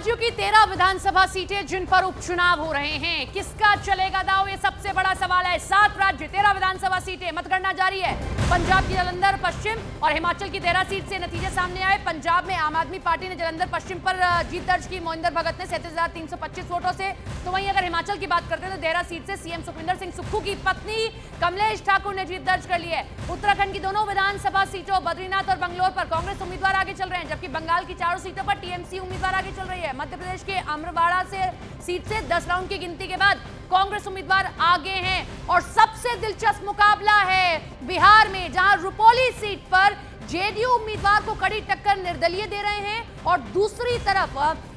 राज्यों की 13 विधानसभा सीटें जिन पर उपचुनाव हो रहे हैं, किसका चलेगा दांव, ये सबसे बड़ा सवाल है। 7 राज्य 13 विधानसभा सीटें, मतगणना जारी है। पंजाब की जलंधर पश्चिम और हिमाचल की 13 सीट से नतीजे सामने आए। पंजाब में आम आदमी पार्टी ने जलंधर पश्चिम पर जीत दर्ज की, मोहिंदर भगत ने 37,325 वोटों से। तो वहीं अगर हिमाचल की बात करते हैं तो देहरा सीट से सीएम सुखविंदर सिंह सुक्खू की पत्नी कमलेश ठाकुर ने जीत दर्ज कर ली है। उत्तराखंड की दोनों विधानसभा सीटों बद्रीनाथ और बंगलोर पर कांग्रेस उम्मीदवार आगे चल रहे हैं, जबकि बंगाल की 4 सीटों पर टीएमसी उम्मीदवार आगे चल रही है। मध्य प्रदेश के अमरवाड़ा से सीट से 10 राउंड की गिनती के बाद कांग्रेस उम्मीदवार आगे हैं। और सबसे दिलचस्प मुकाबला है बिहार में, जहां रुपौली सीट पर जेडीयू उम्मीदवार को कड़ी टक्कर निर्दलीय दे रहे हैं और दूसरी तरफ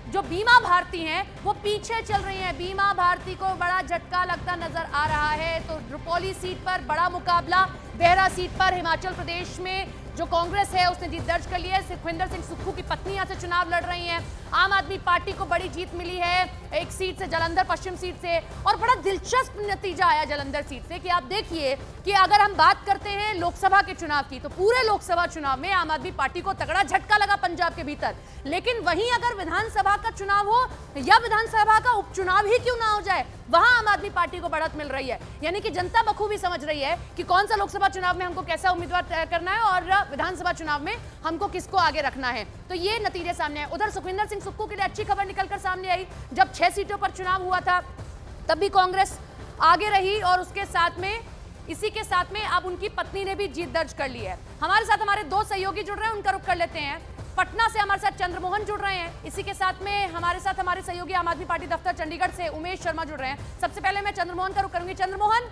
जो बीमा भारती हैं वो पीछे चल रही हैं। बीमा भारती को बड़ा झटका लगता नजर आ रहा है। तो रुपौली सीट पर बड़ा मुकाबला, देहरा सीट पर हिमाचल प्रदेश में जो कांग्रेस है उसने जीत दर्ज कर ली है। सुखविंदर सिंह सुक्खू की पत्नी यहां से चुनाव लड़ रही हैं। आम आदमी पार्टी को बड़ी जीत मिली है एक सीट से, जलंधर पश्चिम सीट से। और बड़ा दिलचस्प नतीजा आया जलंधर सीट से कि आप देखिए कि अगर हम बात करते हैं लोकसभा के चुनाव की, तो पूरे लोकसभा चुनाव में आम आदमी पार्टी को तगड़ा झटका लगा पंजाब के भीतर। लेकिन वहीं अगर विधानसभा का चुनाव हो या विधानसभा का उपचुनाव ही क्यों ना हो जाए, वहां आम आदमी पार्टी को बढ़त मिल रही है। यानी कि जनता बखूबी समझ रही है कि कौन सा लोकसभा चुनाव में हमको कैसा उम्मीदवार तय करना है और विधानसभा चुनाव में हमको किसको आगे रखना है। तो ये नतीजे सामने आए। उधर सुखविंदर सिंह सुक्खू के लिए अच्छी खबर निकलकर सामने आई। जब 6 सीटों पर चुनाव हुआ था तब भी कांग्रेस आगे रही और उसके साथ में इसी के साथ में अब उनकी पत्नी ने भी जीत दर्ज कर ली है। हमारे साथ हमारे 2 सहयोगी जुड़ रहे हैं, उनका रुख कर लेते हैं। पटना से हमारे साथ चंद्रमोहन जुड़ रहे हैं। इसी के साथ में हमारे साथ हमारे सहयोगी आम आदमी पार्टी दफ्तर चंडीगढ़ से उमेश शर्मा जुड़ रहे हैं। सबसे पहले मैं चंद्रमोहन का रुख करूंगी। चंद्रमोहन,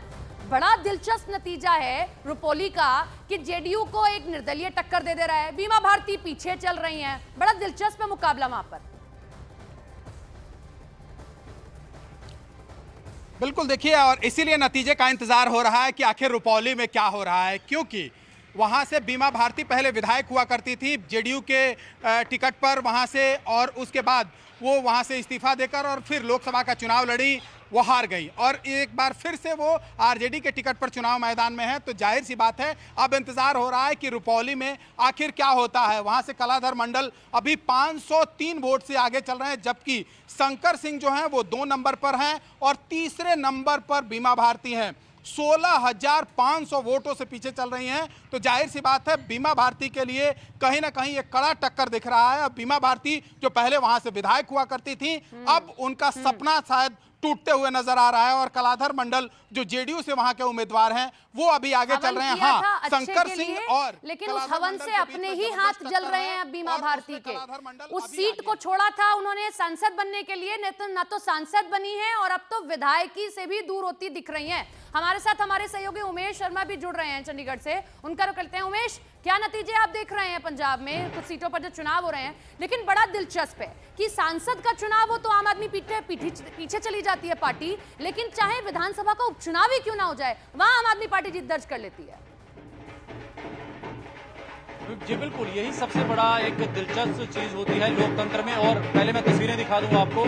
बड़ा दिलचस्प नतीजा है रुपौली का कि जेडीयू को एक निर्दलीय टक्कर दे रहा है, बीमा भारती पीछे चल रही हैं। बड़ा दिलचस्प है मुकाबला वहां पर। बिल्कुल, देखिए, और इसीलिए नतीजे का इंतजार हो रहा है कि आखिर रुपौली में क्या हो रहा है, क्योंकि वहाँ से बीमा भारती पहले विधायक हुआ करती थी जेडीयू के टिकट पर वहाँ से, और उसके बाद वो वहाँ से इस्तीफा देकर और फिर लोकसभा का चुनाव लड़ी, वो हार गई और एक बार फिर से वो आरजेडी के टिकट पर चुनाव मैदान में है। तो जाहिर सी बात है अब इंतजार हो रहा है कि रुपौली में आखिर क्या होता है। वहाँ से कलाधर मंडल अभी 503 वोट से आगे चल रहे हैं, जबकि शंकर सिंह जो हैं वो 2 नंबर पर हैं और तीसरे नंबर पर बीमा भारती हैं। 16,500 वोटों से पीछे चल रही हैं। तो जाहिर सी बात है बीमा भारती के लिए कहीं ना कहीं एक कड़ा टक्कर दिख रहा है। अब बीमा भारती जो पहले वहां से विधायक हुआ करती थी, अब उनका सपना शायद टूटते हुए नजर आ रहा है और कलाधर मंडल जो जेडीयू से वहां के उम्मीदवार हैं वो अभी आगे चल रहे हैं। हाँ, शंकर सिंह और लेकिन उस हवन से अपने ही हाथ जल रहे हैं अब बीमा भारती के। उस सीट को छोड़ा था उन्होंने सांसद बनने के लिए, ना तो सांसद बनी है और अब तो विधायकी से भी दूर होती दिख रही हैं। हमारे साथ हमारे सहयोगी उमेश शर्मा भी जुड़ रहे हैं चंडीगढ़ से, उनका रुख करते हैं। उमेश, क्या नतीजे आप देख रहे हैं पंजाब में कुछ सीटों पर जो चुनाव हो रहे हैं, लेकिन बड़ा दिलचस्प है कि सांसद का चुनाव हो तो आम आदमी पीछे चली जाती है पार्टी, लेकिन चाहे विधानसभा का उपचुनाव ही क्यों ना हो जाए वहां आम आदमी पार्टी जीत दर्ज कर लेती है। जी बिल्कुल, यही सबसे बड़ा एक दिलचस्प चीज होती है लोकतंत्र में। और पहले मैं तस्वीरें दिखा दूं आपको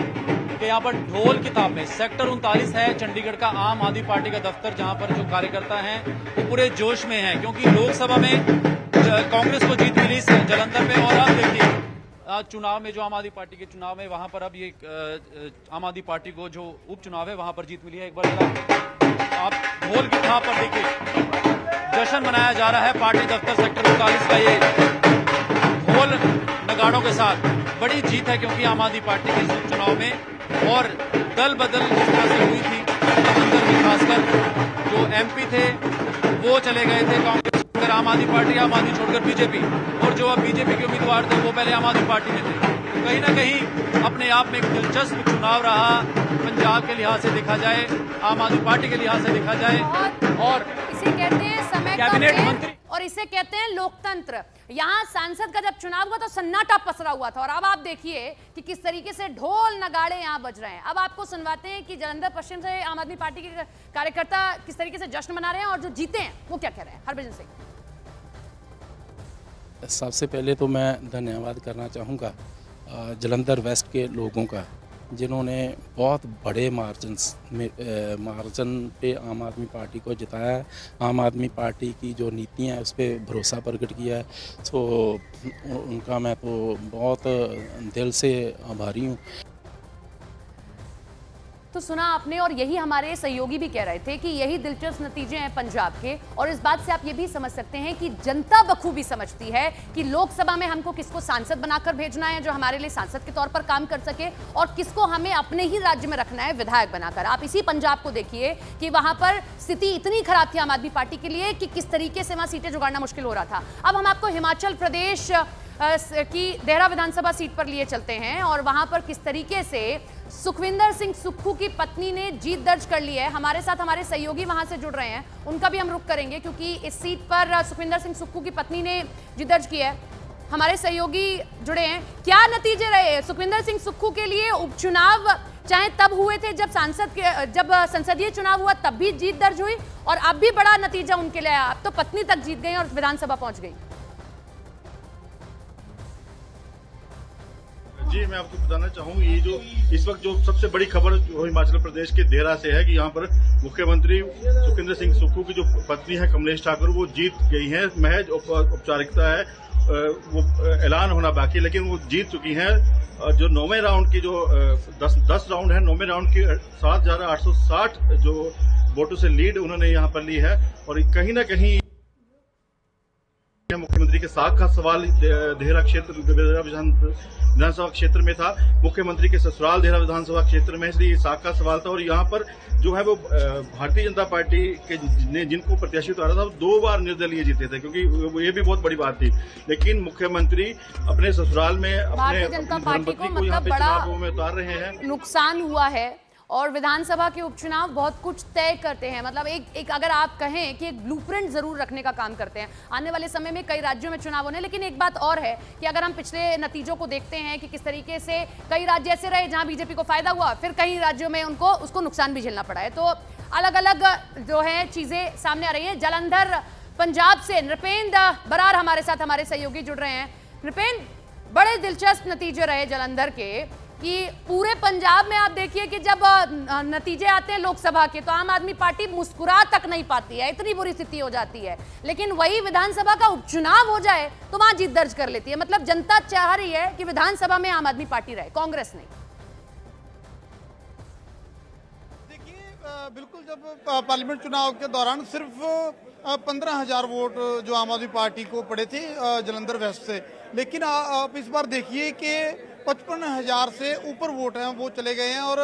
कि यहाँ पर ढोल किताब में सेक्टर 39 है चंडीगढ़ का आम आदमी पार्टी का दफ्तर, जहाँ पर जो कार्यकर्ता हैं वो पूरे जोश में हैं, क्योंकि लोकसभा में कांग्रेस को जीत मिली जलंधर में। और अब देखिए चुनाव में जो आम आदमी पार्टी के चुनाव में वहां पर अब ये आम आदमी पार्टी को जो उपचुनाव है वहां पर जीत मिली है। एक बार आप ढोल की थाप पर देखिए, जश्न मनाया जा रहा है पार्टी दफ्तर सेक्टर 39 का। ये ढोल नगाड़ों के साथ बड़ी जीत है, क्योंकि आम आदमी पार्टी के इस उपचुनाव में और दल बदल जिस तरह से हुई थी, जलंधर में खासकर जो एमपी थे वो चले गए थे कांग्रेस, आम आदमी छोड़कर बीजेपी, और जो अब बीजेपी के उम्मीदवार थे वो पहले आम आदमी पार्टी में थे। तो कहीं ना कहीं अपने आप में एक दिलचस्प चुनाव रहा पंजाब के लिहाज से देखा जाए, आम आदमी पार्टी के लिहाज से देखा जाए। और इसे कहते हैं समय कैबिनेट का मंत्री और इसे कहते हैं लोकतंत्र। यहाँ सांसद का जब चुनाव हुआ तो सन्नाटा पसरा हुआ था और अब आप देखिए कि किस तरीके से ढोल नगाड़े यहाँ बज रहे हैं। अब आपको सुनवाते हैं कि जलंधर पश्चिम से आम आदमी पार्टी के कार्यकर्ता किस तरीके से जश्न मना रहे हैं और जो जीते हैं वो क्या कह रहे हैं। हरभजन सिंह, सबसे पहले तो मैं धन्यवाद करना चाहूँगा जलंधर वेस्ट के लोगों का, जिन्होंने बहुत बड़े मार्जिन पे आम आदमी पार्टी को जिताया है। आम आदमी पार्टी की जो नीतियाँ हैं उस पर भरोसा प्रकट किया है। तो उनका मैं तो बहुत दिल से आभारी हूँ। तो सुना आपने, और यही हमारे सहयोगी भी कह रहे थे कि यही दिलचस्प नतीजे हैं पंजाब के। और इस बात से आप ये भी समझ सकते हैं कि जनता बखूबी समझती है कि लोकसभा में हमको किसको सांसद बनाकर भेजना है जो हमारे लिए सांसद के तौर पर काम कर सके, और किसको हमें अपने ही राज्य में रखना है विधायक बनाकर। आप इसी पंजाब को देखिए कि वहां पर स्थिति इतनी खराब थी आम आदमी पार्टी के लिए कि किस तरीके से वहां सीटें जुगाड़ना मुश्किल हो रहा था। अब हम आपको हिमाचल प्रदेश की देहरा विधानसभा सीट पर लिए चलते हैं और वहां पर किस तरीके से सुखविंदर सिंह सुक्खू की पत्नी ने जीत दर्ज कर ली है। हमारे साथ हमारे सहयोगी वहां से जुड़ रहे हैं, उनका भी हम रुख करेंगे क्योंकि इस सीट पर सुखविंदर सिंह सुक्खू की पत्नी ने जीत दर्ज की है। हमारे सहयोगी जुड़े हैं, क्या नतीजे रहे सुखविंदर सिंह सुक्खू के लिए? उपचुनाव चाहे तब हुए थे जब संसदीय चुनाव हुआ तब भी जीत दर्ज हुई, और अब भी बड़ा नतीजा उनके लिए आया। अब तो पत्नी तक जीत गई और विधानसभा पहुंच गई। जी, मैं आपको बताना चाहूँ ये जो इस वक्त जो सबसे बड़ी खबर जो हिमाचल प्रदेश के देहरा से है कि यहाँ पर मुख्यमंत्री सुखविंदर सिंह सुक्खू की जो पत्नी है कमलेश ठाकुर वो जीत गई हैं। महज औपचारिकता है, वो ऐलान होना बाकी है, लेकिन वो जीत चुकी हैं। जो 9वें राउंड की जो 10 राउंड है, 9वें राउंड की 7,860 जो वोटों से लीड उन्होंने यहाँ पर ली है। और कहीं ना कहीं मुख्यमंत्री के साख का सवाल देहरा क्षेत्र विधानसभा क्षेत्र में था, मुख्यमंत्री के ससुराल देहरा विधानसभा क्षेत्र में, इसलिए साख का सवाल था। और यहाँ पर जो है वो भारतीय जनता पार्टी के ने जिनको प्रत्याशी उतारा था वो 2 बार निर्दलीय जीते थे, क्योंकि ये भी बहुत बड़ी बात थी। लेकिन मुख्यमंत्री अपने ससुराल में अपने धर्मपत्नी को यहाँ पे चुनावों में उतार रहे हैं। नुकसान हुआ है और विधानसभा के उपचुनाव बहुत कुछ तय करते हैं। मतलब एक अगर आप कहें कि एक ब्लूप्रिंट जरूर रखने का काम करते हैं। आने वाले समय में कई राज्यों में चुनाव होने, लेकिन एक बात और है कि अगर हम पिछले नतीजों को देखते हैं कि किस तरीके से कई राज्य ऐसे रहे जहां बीजेपी को फायदा हुआ, फिर कई राज्यों में उसको नुकसान भी झेलना पड़ा है। तो अलग अलग जो है चीजें सामने आ रही है। जालंधर पंजाब से नृपेंद्र बरार हमारे साथ हमारे सहयोगी जुड़ रहे हैं। नृपेंद्र, बड़े दिलचस्प नतीजे रहे जालंधर के कि पूरे पंजाब में आप देखिए कि जब नतीजे आते हैं लोकसभा के तो आम आदमी पार्टी मुस्कुरा तक नहीं पाती है, इतनी बुरी स्थिति हो जाती है। लेकिन वही विधानसभा का उपचुनाव हो जाए तो वहां जीत दर्ज कर लेती है। मतलब जनता चाह रही है कि विधानसभा में आम आदमी पार्टी रहे, कांग्रेस नहीं। देखिए, बिल्कुल जब पार्लियामेंट चुनाव के दौरान सिर्फ 15,000 वोट जो आम आदमी पार्टी को पड़े थे जालंधर वेस्ट से, लेकिन आप इस बार देखिए कि 55,000 से ऊपर वोट हैं वो चले गए हैं। और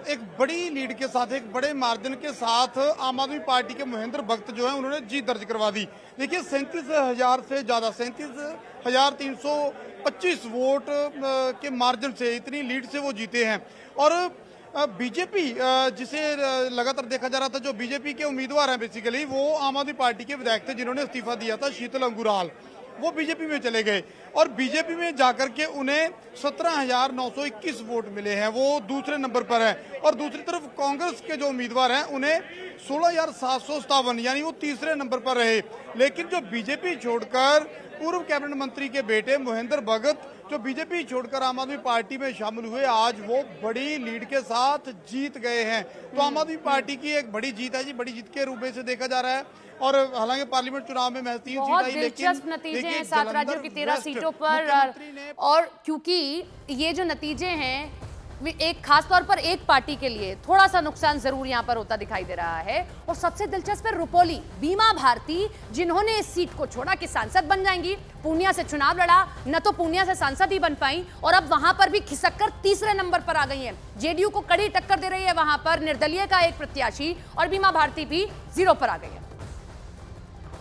एक बड़ी लीड के साथ, एक बड़े मार्जिन के साथ आम आदमी पार्टी के महेंद्र भगत जो है उन्होंने जीत दर्ज करवा दी। देखिए 37,000 से ज़्यादा 37,325 वोट के मार्जिन से, इतनी लीड से वो जीते हैं। और बीजेपी जिसे लगातार देखा जा रहा था, जो बीजेपी के उम्मीदवार हैं बेसिकली वो आम आदमी पार्टी के विधायक थे जिन्होंने इस्तीफा दिया था, शीतल अंगुराल, वो बीजेपी में चले गए। और बीजेपी में जाकर के उन्हें 17,921 वोट मिले हैं, वो दूसरे नंबर पर है। और दूसरी तरफ कांग्रेस के जो उम्मीदवार हैं उन्हें 16,757, यानी वो तीसरे नंबर पर रहे। लेकिन जो बीजेपी छोड़कर पूर्व कैबिनेट मंत्री के बेटे महेंद्र भगत जो बीजेपी छोड़कर आम आदमी पार्टी में शामिल हुए, आज वो बड़ी लीड के साथ जीत गए हैं। तो आम आदमी पार्टी की एक बड़ी जीत है जी, बड़ी जीत के रूप में से देखा जा रहा है। और हालांकि पार्लियामेंट चुनाव में महज 3 सीट आई, दिलचस्प नतीजे हैं 7 राज्यों की 13 सीटों पर। और क्योंकि ये जो नतीजे हैं एक खास तौर पर एक पार्टी के लिए थोड़ा सा नुकसान जरूर यहां पर होता दिखाई दे रहा है। और सबसे दिलचस्प है रुपोली, बीमा भारती, जिन्होंने इस सीट को छोड़ा कि सांसद बन जाएंगी, पूर्णिया से चुनाव लड़ा, न तो पूर्णिया से सांसद ही बन पाई और अब वहां पर भी खिसक कर तीसरे नंबर पर आ गई है। जेडीयू को कड़ी टक्कर दे रही है वहां पर निर्दलीय का एक प्रत्याशी, और बीमा भारती भी 0 पर आ गई है।